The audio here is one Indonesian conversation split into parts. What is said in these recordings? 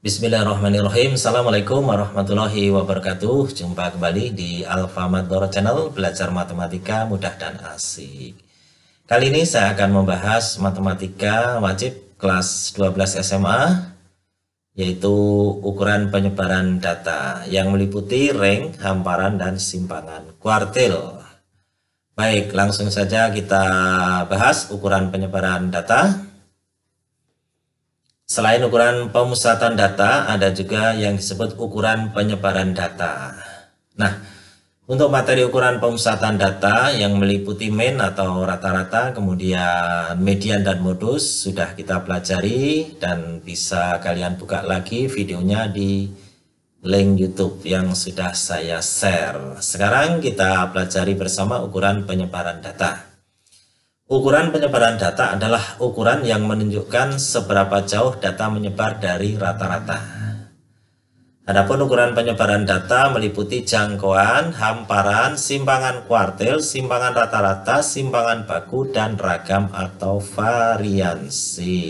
Bismillahirrahmanirrahim. Assalamualaikum warahmatullahi wabarakatuh. Jumpa kembali di Alfamart Channel, belajar matematika mudah dan asik. Kali ini saya akan membahas matematika wajib kelas 12 SMA, yaitu ukuran penyebaran data yang meliputi ring, hamparan, dan simpangan kuartil. Baik, langsung saja kita bahas ukuran penyebaran data. Selain ukuran pemusatan data, ada juga yang disebut ukuran penyebaran data. Nah, untuk materi ukuran pemusatan data yang meliputi mean atau rata-rata, kemudian median dan modus sudah kita pelajari, dan bisa kalian buka lagi videonya di link YouTube yang sudah saya share. Sekarang kita pelajari bersama ukuran penyebaran data. Ukuran penyebaran data adalah ukuran yang menunjukkan seberapa jauh data menyebar dari rata-rata. Adapun ukuran penyebaran data meliputi jangkauan, hamparan, simpangan kuartil, simpangan rata-rata, simpangan baku, dan ragam atau variansi.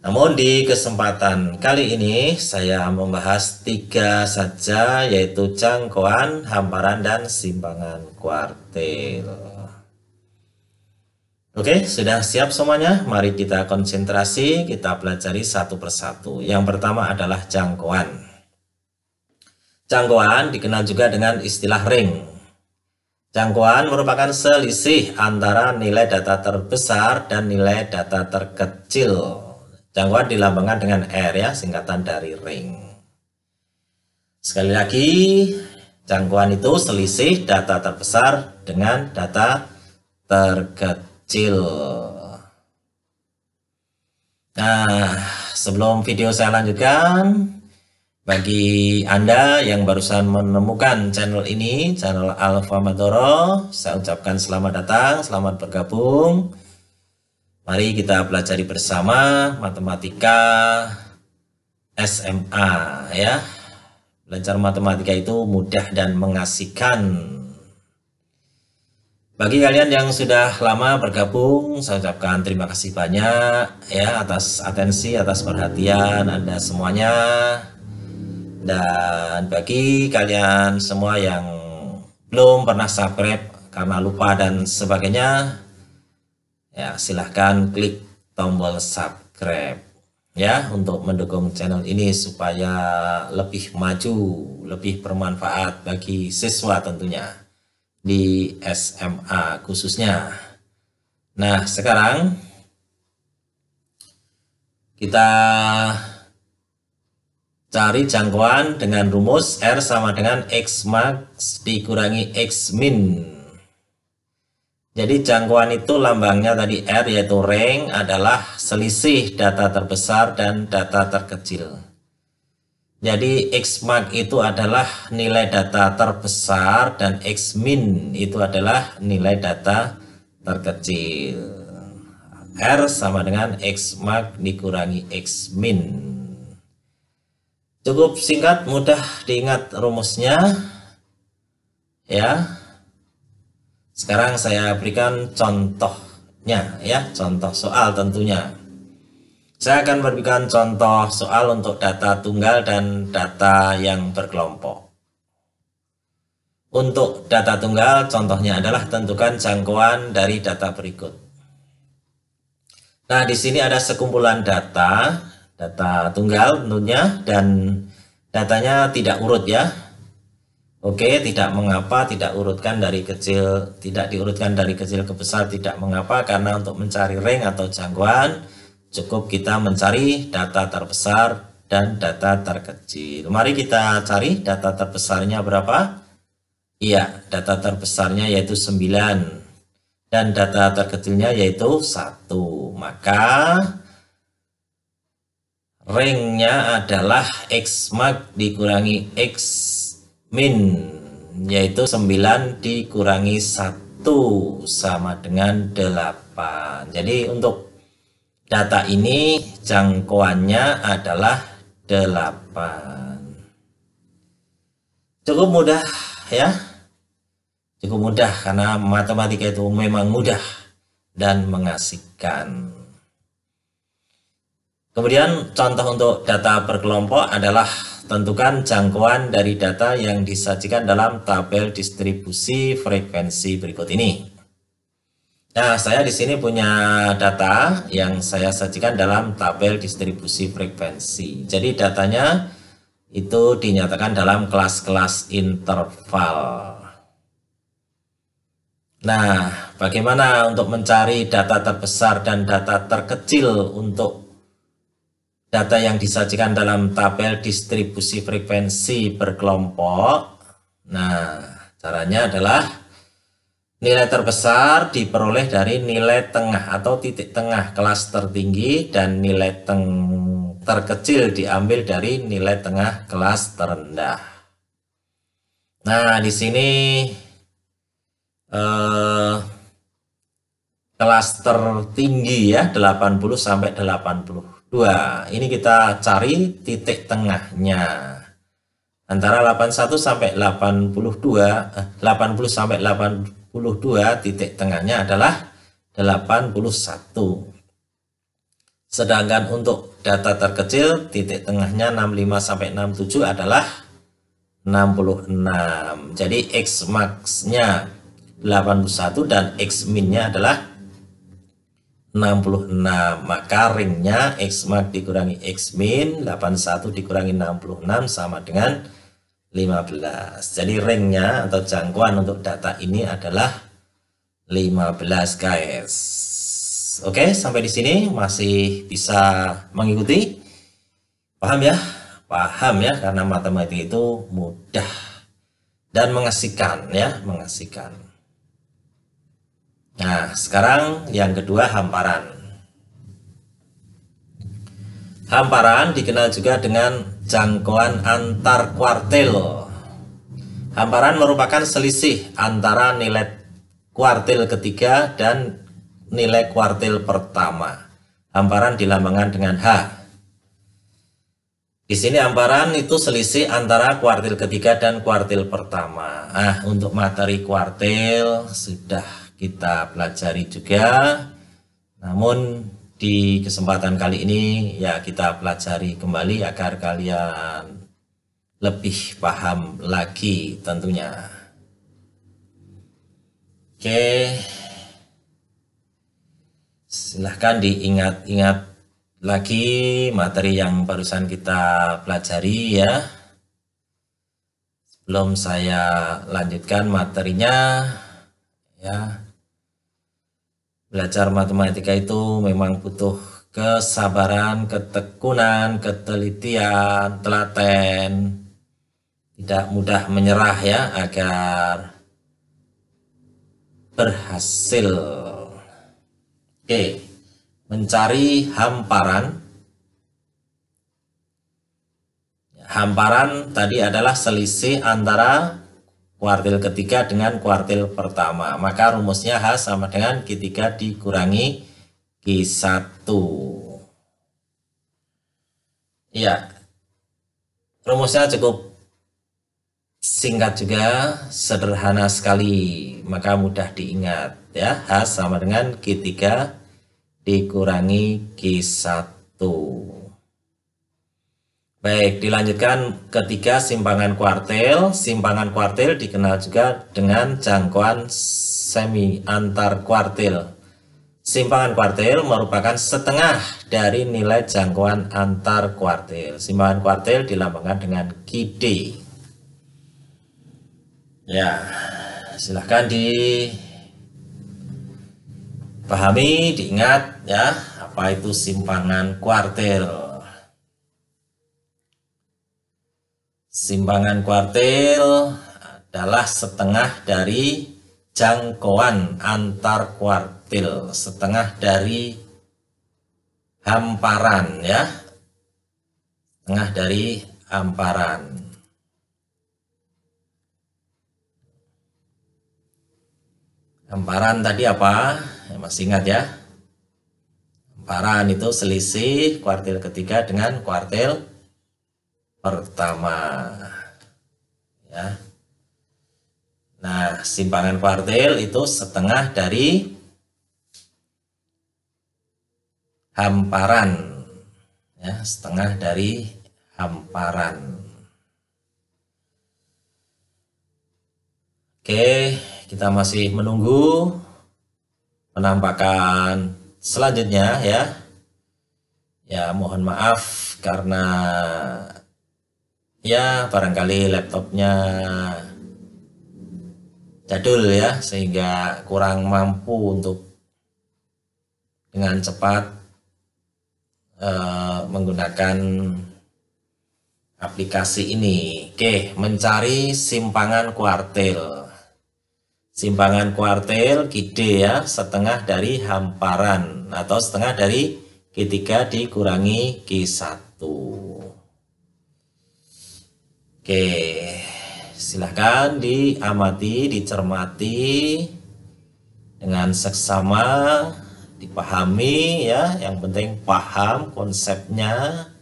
Namun di kesempatan kali ini saya membahas 3 saja, yaitu jangkauan, hamparan, dan simpangan kuartil. Oke, sudah siap semuanya? Mari kita konsentrasi, kita pelajari satu persatu. Yang pertama adalah jangkauan. Jangkauan dikenal juga dengan istilah ring. Jangkauan merupakan selisih antara nilai data terbesar dan nilai data terkecil. Jangkauan dilambangkan dengan R ya, singkatan dari ring. Sekali lagi, jangkauan itu selisih data terbesar dengan data terkecil. Nah, sebelum video saya lanjutkan, bagi Anda yang barusan menemukan channel ini, channel Alfamart, saya ucapkan selamat datang, selamat bergabung. Mari kita pelajari bersama matematika SMA ya. Belajar matematika itu mudah dan mengasihkan. Bagi kalian yang sudah lama bergabung, saya ucapkan terima kasih banyak ya atas atensi, atas perhatian Anda semuanya. Dan bagi kalian semua yang belum pernah subscribe karena lupa dan sebagainya, ya silahkan klik tombol subscribe ya untuk mendukung channel ini supaya lebih maju, lebih bermanfaat bagi siswa tentunya di SMA khususnya. Nah, sekarang kita cari jangkauan dengan rumus R sama dengan X max dikurangi X min. Jadi jangkauan itu lambangnya tadi R, yaitu ring, adalah selisih data terbesar dan data terkecil. Jadi X max itu adalah nilai data terbesar dan X min itu adalah nilai data terkecil. R sama dengan X max dikurangi X min. Cukup singkat, mudah diingat rumusnya ya. Sekarang saya berikan contohnya ya, contoh soal tentunya. Saya akan memberikan contoh soal untuk data tunggal dan data yang berkelompok. Untuk data tunggal, contohnya adalah tentukan jangkauan dari data berikut. Nah, di sini ada sekumpulan data tunggal tentunya, dan datanya tidak urut ya. Oke, tidak mengapa tidak urutkan dari kecil, tidak diurutkan dari kecil ke besar, tidak mengapa, karena untuk mencari ring atau jangkauan cukup kita mencari data terbesar dan data terkecil. Mari kita cari data terbesarnya berapa? Iya, data terbesarnya yaitu 9 dan data terkecilnya yaitu 1. Maka ringnya adalah X max dikurangi X min, yaitu 9 dikurangi 1 sama dengan 8. Jadi untuk data ini jangkauannya adalah 8. Cukup mudah ya. Cukup mudah karena matematika itu memang mudah dan mengasihkan. Kemudian contoh untuk data berkelompok adalah tentukan jangkauan dari data yang disajikan dalam tabel distribusi frekuensi berikut ini. Nah, saya di sini punya data yang saya sajikan dalam tabel distribusi frekuensi. Jadi datanya itu dinyatakan dalam kelas-kelas interval. Nah, bagaimana untuk mencari data terbesar dan data terkecil untuk data yang disajikan dalam tabel distribusi frekuensi berkelompok? Nah, caranya adalah nilai terbesar diperoleh dari nilai tengah atau titik tengah kelas tertinggi dan nilai terkecil diambil dari nilai tengah kelas terendah. Nah, di sini kelas tertinggi ya 80 sampai 82. Ini kita cari titik tengahnya. Antara 81 sampai 82, 80 sampai 82 titik tengahnya adalah 81. Sedangkan untuk data terkecil titik tengahnya 65 sampai 67 adalah 66. Jadi X max-nya 81 dan X min-nya adalah 66. Maka ringnya X max dikurangi X min 81 dikurangi 66 sama dengan 15. Jadi ringnya atau jangkauan untuk data ini adalah 15, guys. Oke, sampai di sini masih bisa mengikuti? Paham ya? Paham ya, karena matematika itu mudah dan mengasihkan ya, mengasihkan. Nah, sekarang yang kedua, hamparan. Hamparan dikenal juga dengan jangkauan antar kuartil. Hamparan merupakan selisih antara nilai kuartil ketiga dan nilai kuartil pertama. Hamparan dilambangkan dengan H. Di sini hamparan itu selisih antara kuartil ketiga dan kuartil pertama. Nah, untuk materi kuartil sudah kita pelajari juga. Namun di kesempatan kali ini ya kita pelajari kembali agar kalian lebih paham lagi tentunya. Oke, silahkan diingat-ingat lagi materi yang barusan kita pelajari ya. Sebelum saya lanjutkan materinya ya. Belajar matematika itu memang butuh kesabaran, ketekunan, ketelitian, telaten. Tidak mudah menyerah ya agar berhasil. Oke, mencari hamparan. Hamparan tadi adalah selisih antara kuartil ketiga dengan kuartil pertama. Maka rumusnya H sama dengan Q3 dikurangi Q1. Iya, rumusnya cukup singkat juga, sederhana sekali, maka mudah diingat ya. H sama dengan Q3 dikurangi Q1. Baik, dilanjutkan ketiga, simpangan kuartil. Simpangan kuartil dikenal juga dengan jangkauan semi antar kuartil. Simpangan kuartil merupakan setengah dari nilai jangkauan antar kuartil. Simpangan kuartil dilambangkan dengan QD. Ya, silahkan dipahami, diingat ya, apa itu simpangan kuartil. Simpangan kuartil adalah setengah dari jangkauan antar kuartil, setengah dari hamparan ya, setengah dari hamparan. Hamparan tadi apa? Ya, masih ingat ya? Hamparan itu selisih kuartil ketiga dengan kuartil pertama ya. Nah, simpangan kuartil itu setengah dari hamparan ya, setengah dari hamparan. Oke, kita masih menunggu penampakan selanjutnya ya. Ya, mohon maaf karena ya barangkali laptopnya jadul ya, sehingga kurang mampu untuk dengan cepat menggunakan aplikasi ini. Oke, mencari simpangan kuartil. Simpangan kuartil Q-D ya, setengah dari hamparan atau setengah dari Q3 dikurangi Q1. Oke, silahkan diamati, dicermati dengan seksama, dipahami ya, yang penting paham konsepnya.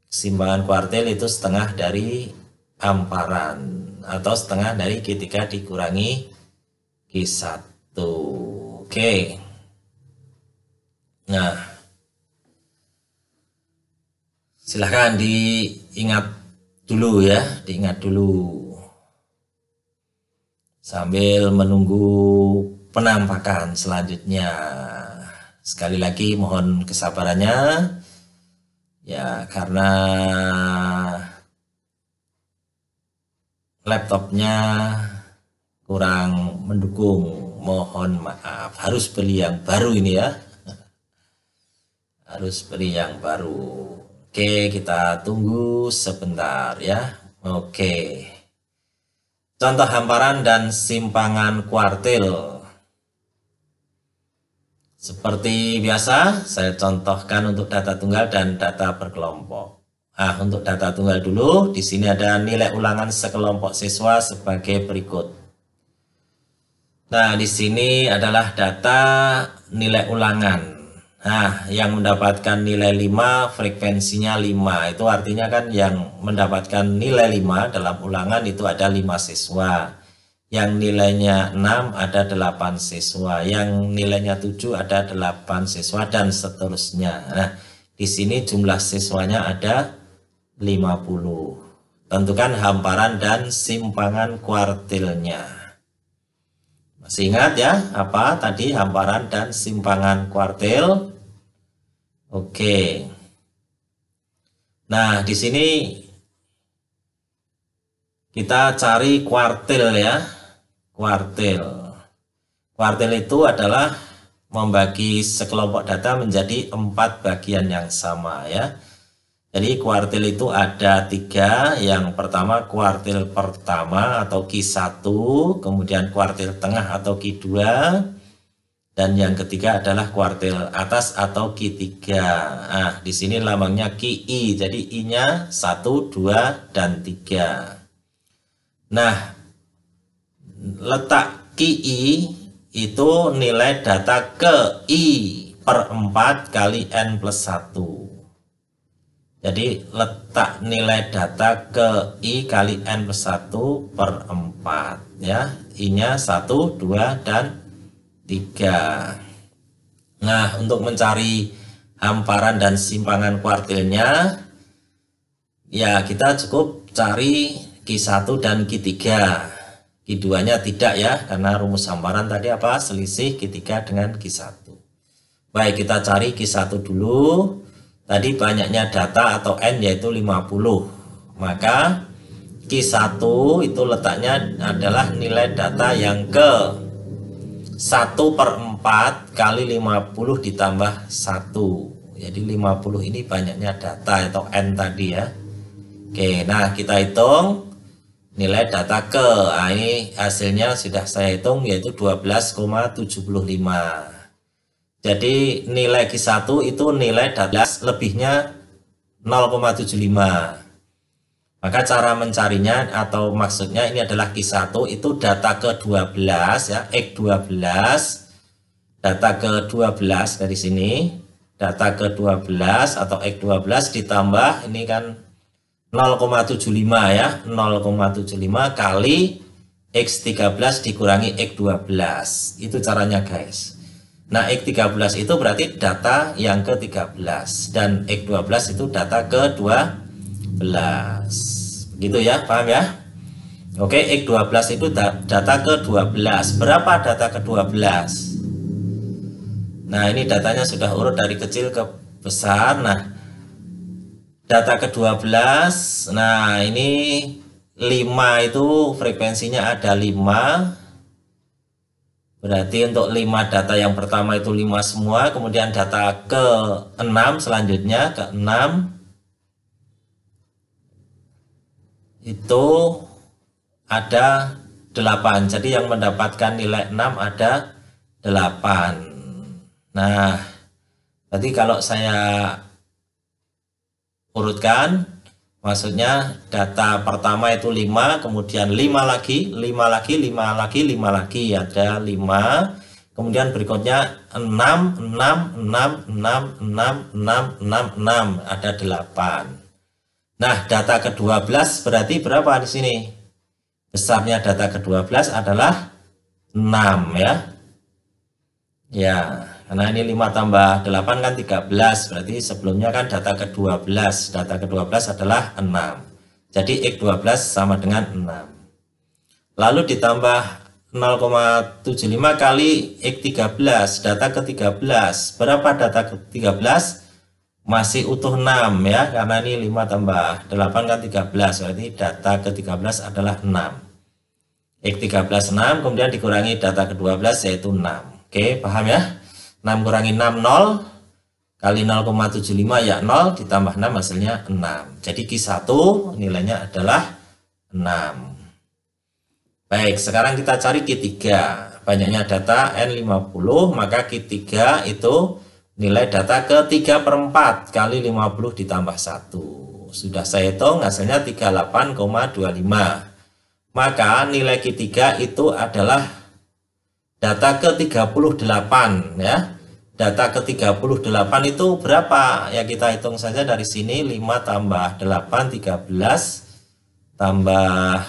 Simpangan kuartil itu setengah dari hamparan atau setengah dari Q3 dikurangi Q1. Oke. Nah, silahkan diingat dulu ya, diingat dulu sambil menunggu penampakan selanjutnya. Sekali lagi mohon kesabarannya ya, karena laptopnya kurang mendukung, mohon maaf. Harus beli yang baru ini ya, harus beli yang baru. Oke, kita tunggu sebentar ya. Oke, contoh hamparan dan simpangan kuartil. Seperti biasa, saya contohkan untuk data tunggal dan data berkelompok. Nah, untuk data tunggal dulu, di sini ada nilai ulangan sekelompok siswa sebagai berikut. Nah, di sini adalah data nilai ulangan. Nah, yang mendapatkan nilai 5, frekuensinya 5. Itu artinya kan yang mendapatkan nilai 5 dalam ulangan itu ada 5 siswa. Yang nilainya 6 ada 8 siswa. Yang nilainya 7 ada 8 siswa dan seterusnya. Nah, di sini jumlah siswanya ada 50. Tentukan hamparan dan simpangan kuartilnya. Masih ingat ya apa tadi hamparan dan simpangan kuartil? Oke. Nah, di sini kita cari kuartil ya. Kuartil. Kuartil itu adalah membagi sekelompok data menjadi 4 bagian yang sama ya. Jadi kuartil itu ada 3, yang pertama kuartil pertama atau Q1, kemudian kuartil tengah atau Q2, dan yang ketiga adalah kuartil atas atau Q3. Nah, di sini lambangnya QI, jadi I-nya 1, 2, dan 3. Nah, letak QI itu nilai data ke I per 4 kali N plus 1. Jadi letak nilai data ke I kali N plus 1 per 4 ya. I-nya 1, 2, dan 3. Nah, untuk mencari hamparan dan simpangan kuartilnya ya, kita cukup cari Q1 dan Q3. Q2-nya tidak ya, karena rumus hamparan tadi apa? Selisih Q3 dengan Q1. Baik, kita cari Q1 dulu. Tadi banyaknya data atau N yaitu 50. Maka Q1 itu letaknya adalah nilai data yang ke 1 per 4 kali 50 ditambah 1. Jadi 50 ini banyaknya data atau N tadi ya. Oke, nah kita hitung nilai data ke. Nah, ini hasilnya sudah saya hitung yaitu 12,75. Jadi nilai Q1 itu nilai data lebihnya 0,75. Maka cara mencarinya atau maksudnya ini adalah Q1 itu data ke-12 ya, X12. Data ke-12 dari sini, data ke-12 atau X12 ditambah ini kan 0,75 ya, 0,75 kali X13 dikurangi X12. Itu caranya guys. Nah, X13 itu berarti data yang ke-13 dan X12 itu data ke-12. Begitu ya, paham ya? Oke, X12 itu data ke-12. Berapa data ke-12? Nah, ini datanya sudah urut dari kecil ke besar. Nah, data ke-12. Nah, ini 5 itu frekuensinya ada 5. Berarti untuk 5 data yang pertama itu 5 semua, kemudian data ke-6 selanjutnya ke-6 itu ada 8. Jadi yang mendapatkan nilai 6 ada 8. Nah, berarti kalau saya urutkan, maksudnya data pertama itu 5, kemudian 5 lagi, 5 lagi, 5 lagi, 5 lagi, ada 5. Kemudian berikutnya 6, 6, 6, 6, 6, 6, 6, 6, ada 8. Nah, data ke-12 berarti berapa di sini? Besarnya data ke-12 adalah 6 ya. Ya, karena ini 5 tambah 8 kan 13, berarti sebelumnya kan data ke-12. Data ke-12 adalah 6. Jadi X12 sama dengan 6. Lalu ditambah 0,75 kali X13, data ke-13. Berapa data ke-13? Masih utuh 6 ya, karena ini 5 tambah 8 kan 13, berarti data ke-13 adalah 6. X13 6, kemudian dikurangi data ke-12 yaitu 6. Oke, paham ya? 6 kurangi 6, 0. Kali 0,75 ya 0, ditambah 6 hasilnya 6. Jadi Q1 nilainya adalah 6. Baik, sekarang kita cari Q3. Banyaknya data N50, maka Q3 itu nilai data ke-3/4 kali 50 ditambah 1. Sudah saya hitung hasilnya 38,25. Maka nilai Q3 itu adalah data ke-38 ya. Data ke-38 itu berapa? Ya kita hitung saja dari sini, 5 tambah 8 13 tambah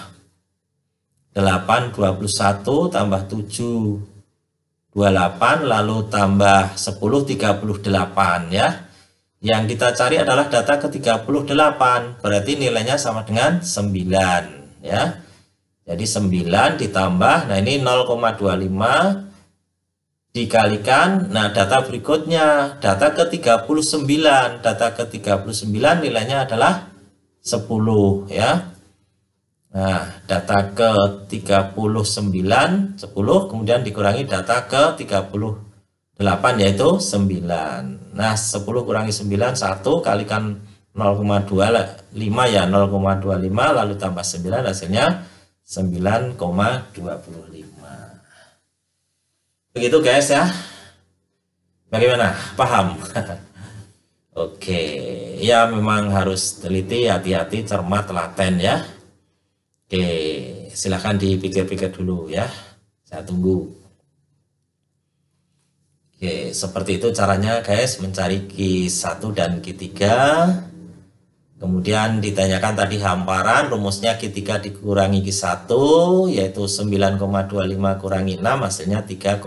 8 21 tambah 7 28 lalu tambah 10 38 ya. Yang kita cari adalah data ke-38, berarti nilainya sama dengan 9 ya. Jadi 9 ditambah, nah ini 0,25 dikalikan, nah data berikutnya, data ke-39. Data ke-39 nilainya adalah 10 ya. Nah, data ke-39 10, kemudian dikurangi data ke-38 yaitu 9. Nah, 10 kurangi 9 1, kalikan 0,25 ya, 0,25 lalu tambah 9 hasilnya 9,25. Begitu guys ya. Bagaimana? Paham? Oke, ya memang harus teliti, hati-hati, cermat, telaten ya. Oke, silahkan dipikir-pikir dulu ya. Saya tunggu. Oke, seperti itu caranya guys mencari Q1 dan Q3. Kemudian ditanyakan tadi hamparan, rumusnya Q3 dikurangi Q1 yaitu 9,25 kurangi 6 hasilnya 3,25.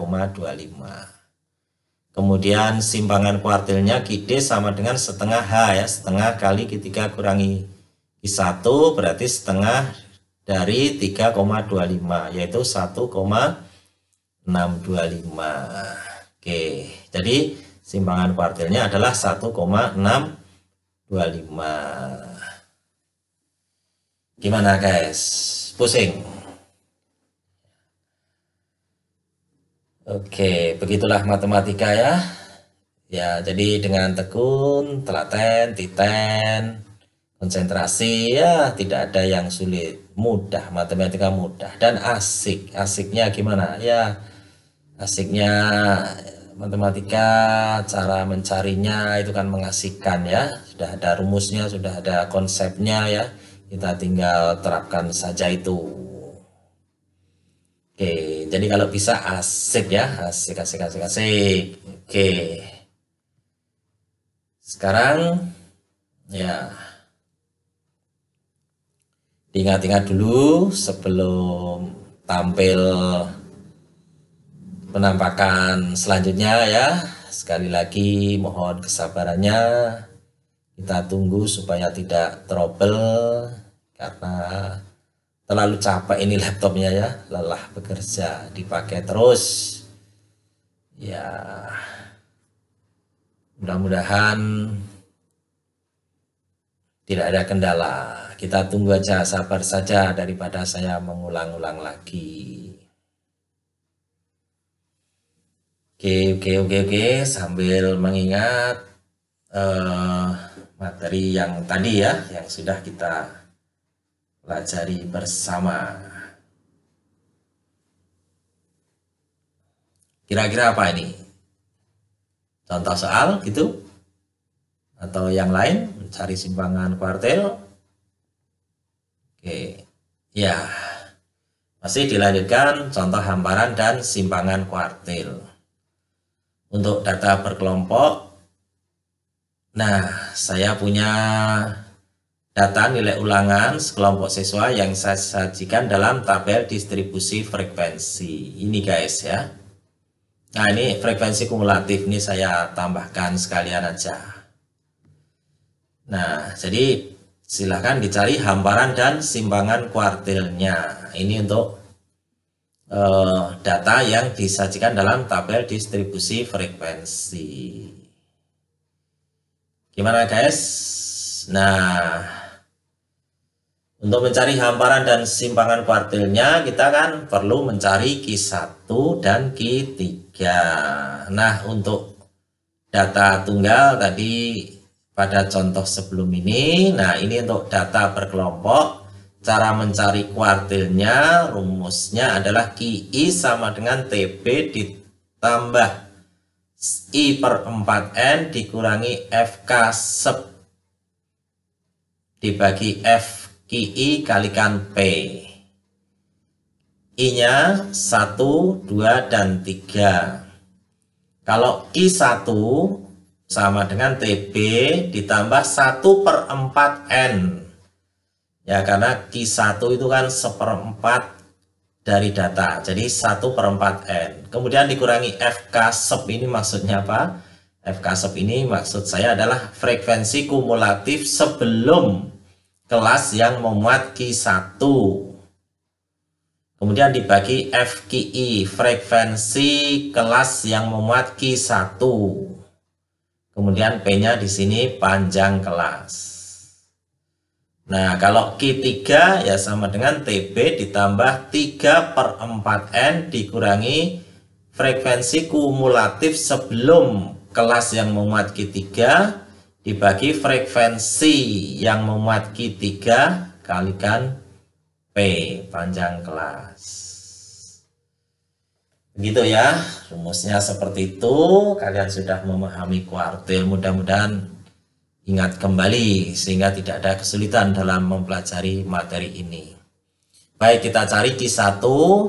Kemudian simpangan kuartilnya QD sama dengan setengah H ya, setengah kali Q3 kurangi Q1 berarti setengah dari 3,25 yaitu 1,625. Oke, jadi simpangan kuartilnya adalah 1,625. Gimana guys? Pusing? Oke, begitulah matematika ya. Ya, jadi dengan tekun, telaten, titen, konsentrasi ya tidak ada yang sulit, mudah, matematika mudah dan asik. Asiknya gimana? Ya, asiknya matematika, cara mencarinya itu kan mengasihkan ya. Sudah ada rumusnya, sudah ada konsepnya ya. Kita tinggal terapkan saja itu. Oke, jadi kalau bisa asik ya, asik, asik, asik, asik. Oke. Sekarang ya diingat-ingat dulu sebelum tampil penampakan selanjutnya ya. Sekali lagi mohon kesabarannya. Kita tunggu supaya tidak trouble karena terlalu capek ini laptopnya ya, lelah bekerja, dipakai terus. Ya, mudah-mudahan tidak ada kendala. Kita tunggu aja, sabar saja daripada saya mengulang-ulang lagi. Oke, sambil mengingat materi yang tadi ya, yang sudah kita pelajari bersama. Kira-kira apa ini? Contoh soal gitu? Atau yang lain? Mencari simpangan kuartil? Oke, ya. Masih dilanjutkan contoh hamparan dan simpangan kuartil. Untuk data berkelompok, nah, saya punya data nilai ulangan sekelompok siswa yang saya sajikan dalam tabel distribusi frekuensi. Ini guys ya. Nah, ini frekuensi kumulatif, ini saya tambahkan sekalian aja. Nah, jadi silahkan dicari hamparan dan simpangan kuartilnya. Ini untuk data yang disajikan dalam tabel distribusi frekuensi. Gimana guys? Nah, untuk mencari hamparan dan simpangan kuartilnya, kita kan perlu mencari Q1 dan Q3. Nah, untuk data tunggal tadi pada contoh sebelum ini, nah ini untuk data berkelompok. Cara mencari kuartilnya, rumusnya adalah QI sama dengan TB ditambah I per 4N dikurangi FK sub dibagi FQI kalikan P. I-nya 1, 2, dan 3. Kalau I1 sama dengan TB ditambah 1 per 4N. Ya, karena Q1 itu kan 1/4 dari data, jadi 1 per 4N. Kemudian dikurangi FK sub, ini maksudnya apa? FK sub ini maksud saya adalah frekuensi kumulatif sebelum kelas yang memuat Q1. Kemudian dibagi FQI, frekuensi kelas yang memuat Q1. Kemudian P-nya di sini panjang kelas. Nah, kalau Q3 ya sama dengan TB ditambah 3 per 4N dikurangi frekuensi kumulatif sebelum kelas yang memuat Q3 dibagi frekuensi yang memuat Q3 kalikan P, panjang kelas. Begitu ya, rumusnya seperti itu. Kalian sudah memahami kuartil, mudah-mudahan ingat kembali sehingga tidak ada kesulitan dalam mempelajari materi ini. Baik, kita cari Q1,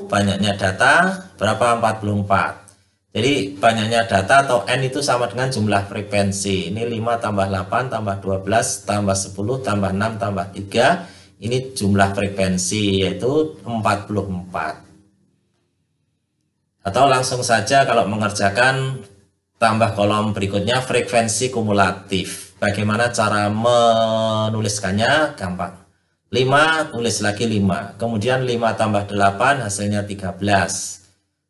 banyaknya data berapa? 44. Jadi banyaknya data atau N itu sama dengan jumlah frekuensi. Ini 5 tambah 8 tambah 12 tambah 10 tambah 6 tambah 3. Ini jumlah frekuensi yaitu 44. Atau langsung saja kalau mengerjakan tambah kolom berikutnya frekuensi kumulatif. Bagaimana cara menuliskannya? Gampang. 5 tulis lagi 5. Kemudian 5 tambah 8 hasilnya 13.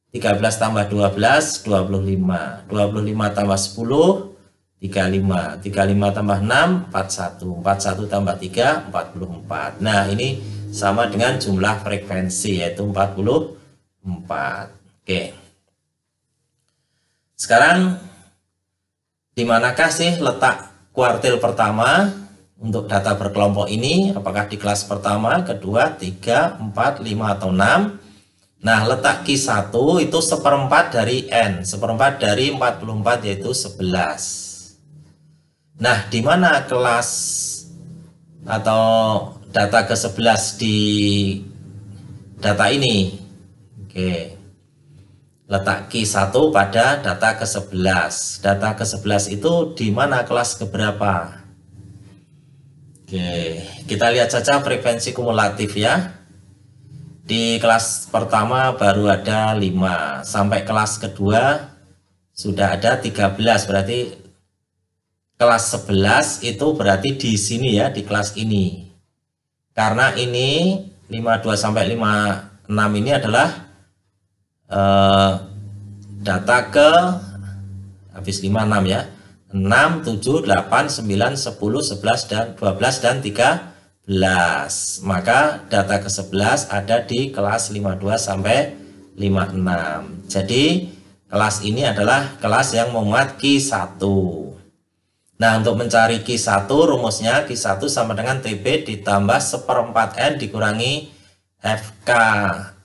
13 tambah 12 25. 25 tambah 10 35. 35 tambah 6 41. 41 tambah 3 44. Nah, ini sama dengan jumlah frekuensi yaitu 44. Oke. Sekarang di manakah sih letak kuartil pertama untuk data berkelompok ini? Apakah di kelas pertama, kedua, 3, 4, 5, atau 6? Nah, letak Q1 itu 1/4 dari N. 1/4 dari 44 yaitu 11. Nah, di mana kelas atau data ke-11 di data ini? Oke. Letak Q1 pada data ke-11. Data ke-11 itu di mana kelas keberapa? Oke, kita lihat saja frekuensi kumulatif ya. Di kelas pertama baru ada 5, sampai kelas kedua sudah ada 13, berarti kelas 11 itu berarti di sini ya, di kelas ini. Karena ini 52 sampai 56 ini adalah data ke habis 56 ya. 6, 7, 8, 9, 10, 11 dan 12 dan 13. Maka data ke-11 ada di kelas 52 sampai 56. Jadi kelas ini adalah kelas yang memuat Q1. Nah, untuk mencari Q1 rumusnya Q1 sama dengan TB ditambah 1/4 N dikurangi FK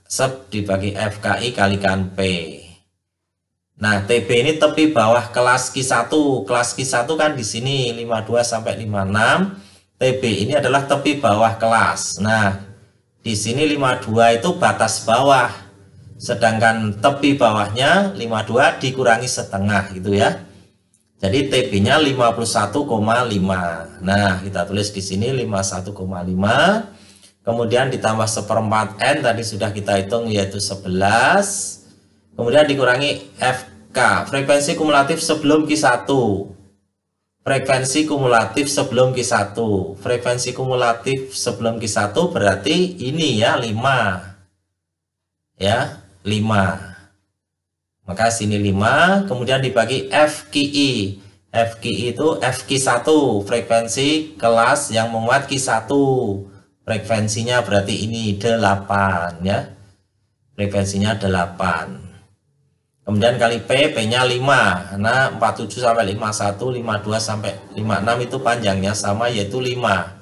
sub dibagi FKI kalikan P. Nah, TB ini tepi bawah kelas Q1. Kelas Q1 kan di sini 52 sampai 56. TB ini adalah tepi bawah kelas. Nah, di sini 52 itu batas bawah. Sedangkan tepi bawahnya 52 dikurangi setengah gitu ya. Jadi TB-nya 51,5. Nah, kita tulis di sini 51,5. Kemudian ditambah 1/4 N tadi sudah kita hitung yaitu 11. Kemudian dikurangi FK, frekuensi kumulatif sebelum Q1. Frekuensi kumulatif sebelum Q1. Frekuensi kumulatif sebelum Q1 berarti ini ya 5. Ya, 5. Maka sini 5, kemudian dibagi FQI. FQI itu FQ1, frekuensi kelas yang memuat Q1. Frekuensinya berarti ini 8 ya. Frekuensinya 8. Kemudian kali P, P-nya 5. Karena 47 sampai 51, 52 sampai 56 itu panjangnya sama yaitu 5.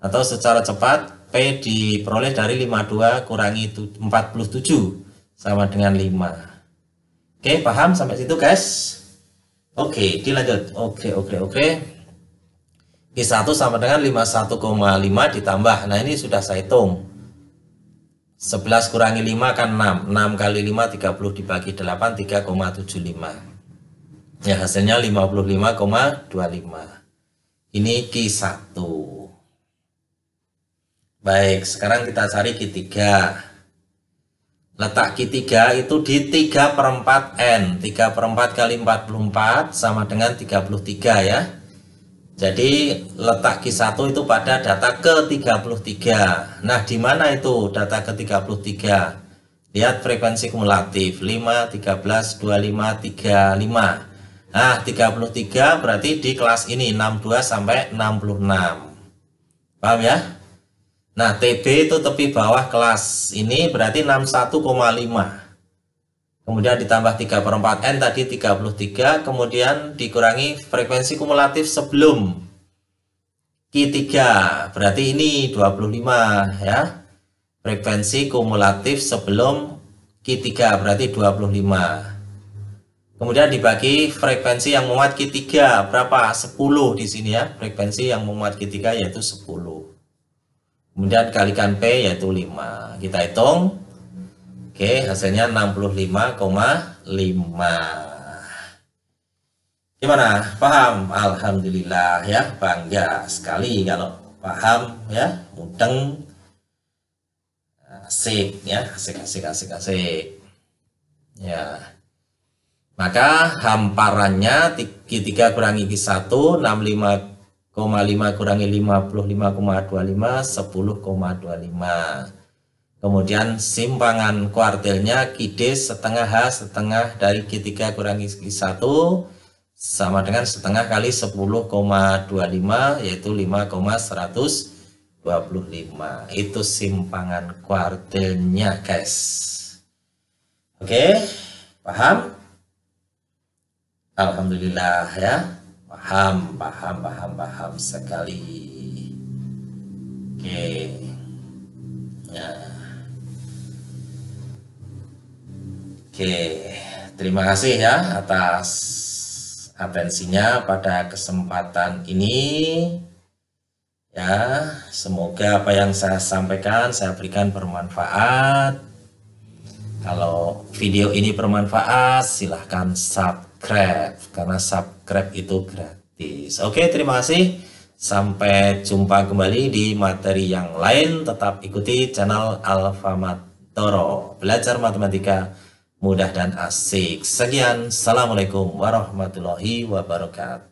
Atau secara cepat P diperoleh dari 52 kurangi 47 sama dengan 5. Oke, paham sampai situ guys? Oke, dilanjut. Oke. Q1 sama dengan 51,5 ditambah. Nah, ini sudah saya hitung. 11 kurangi 5 kan 6. 6 kali 5 30 dibagi 8 3,75. Ya, hasilnya 55,25. Ini Q1. Baik, sekarang kita cari Q3. Letak Q3 itu di 3/4 N. 3/4 kali 44 sama dengan 33 ya. Jadi letak Q1 itu pada data ke-33. Nah, di mana itu data ke-33? Lihat frekuensi kumulatif 5, 13, 25, 35. Nah, 33 berarti di kelas ini 62 sampai 66. Paham ya? Nah, TB itu tepi bawah kelas ini berarti 61,5. Kemudian ditambah 3/4 N tadi 33, kemudian dikurangi frekuensi kumulatif sebelum Q3, berarti ini 25 ya. Frekuensi kumulatif sebelum Q3 berarti 25. Kemudian dibagi frekuensi yang memuat Q3 berapa? 10 di sini ya. Frekuensi yang memuat Q3 yaitu 10. Kemudian kalikan P yaitu 5. Kita hitung. Oke, hasilnya 65,5. Gimana? Paham? Alhamdulillah ya, bangga sekali kalau paham ya, mudeng. Asik ya, asik. Ya. Maka hamparannya Q3 kurangi Q1 65,5 kurangi 55,25 10,25. Kemudian simpangan kuartilnya QD setengah H setengah dari Q3 kurangi Q1 sama dengan setengah kali 10,25 yaitu 5,125. Itu simpangan kuartilnya guys. Oke, paham? Alhamdulillah ya. Paham sekali. Oke. Ya. Oke, terima kasih ya atas atensinya pada kesempatan ini. Ya, semoga apa yang saya sampaikan saya berikan bermanfaat. Kalau video ini bermanfaat, silahkan subscribe karena subscribe itu gratis. Oke, terima kasih. Sampai jumpa kembali di materi yang lain. Tetap ikuti channel Alfamart Toro. Belajar matematika mudah dan asik. Sekian, Assalamualaikum warahmatullahi wabarakatuh.